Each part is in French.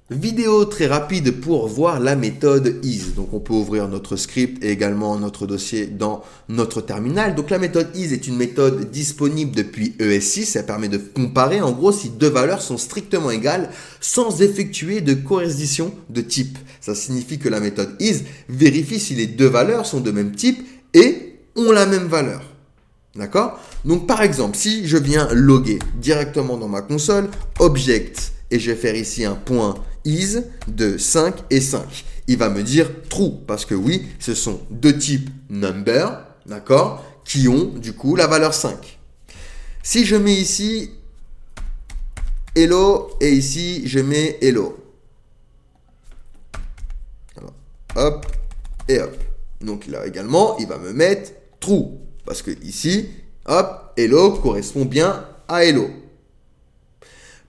Vidéo très rapide pour voir la méthode is. Donc on peut ouvrir notre script et également notre dossier dans notre terminal. Donc la méthode is est une méthode disponible depuis ES6. Elle permet de comparer en gros si deux valeurs sont strictement égales sans effectuer de coercition de type. Ça signifie que la méthode is vérifie si les deux valeurs sont de même type et ont la même valeur. D'accord? Donc par exemple, si je viens loguer directement dans ma console, object, et je vais faire ici un point is de 5 et 5. Il va me dire true, parce que oui, ce sont deux types number, d'accord, qui ont du coup la valeur 5. Si je mets ici hello, et ici je mets hello. Alors, hop, et hop. Donc là également, il va me mettre true, parce que ici, hop, hello correspond bien à hello.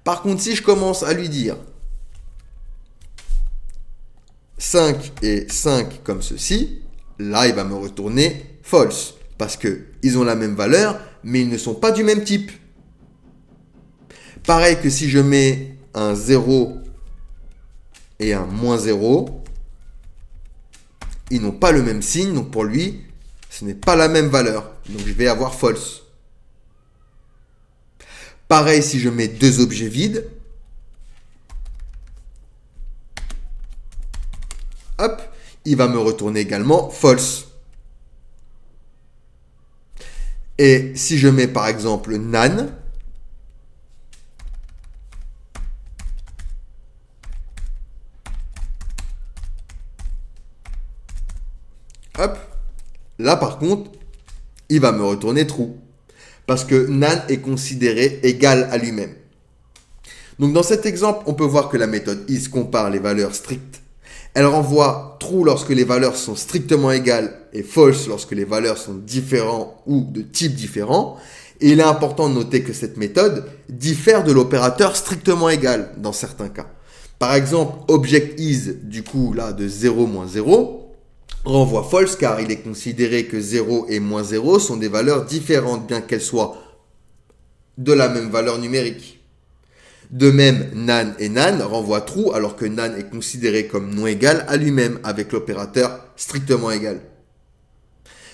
Par contre, si je commence à lui dire 5 et 5 comme ceci, là, il va me retourner false. Parce qu'ils ont la même valeur, mais ils ne sont pas du même type. Pareil que si je mets un 0 et un moins 0, ils n'ont pas le même signe, donc pour lui, ce n'est pas la même valeur. Donc je vais avoir false. Pareil si je mets deux objets vides. Hop, il va me retourner également false. Et si je mets par exemple nan, hop, là par contre, il va me retourner true. Parce que nan est considéré égal à lui-même. Donc dans cet exemple, on peut voir que la méthode is compare les valeurs strictes. Elle renvoie true lorsque les valeurs sont strictement égales et false lorsque les valeurs sont différentes ou de type différent. Et il est important de noter que cette méthode diffère de l'opérateur strictement égal dans certains cas. Par exemple, object is, du coup là de 0 moins 0, renvoie false car il est considéré que 0 et moins 0 sont des valeurs différentes bien qu'elles soient de la même valeur numérique. De même, nan et nan renvoient true alors que nan est considéré comme non égal à lui-même avec l'opérateur strictement égal.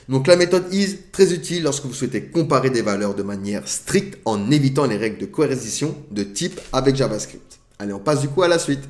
Donc la méthode is, très utile lorsque vous souhaitez comparer des valeurs de manière stricte en évitant les règles de coercition de type avec JavaScript. Allez, on passe du coup à la suite.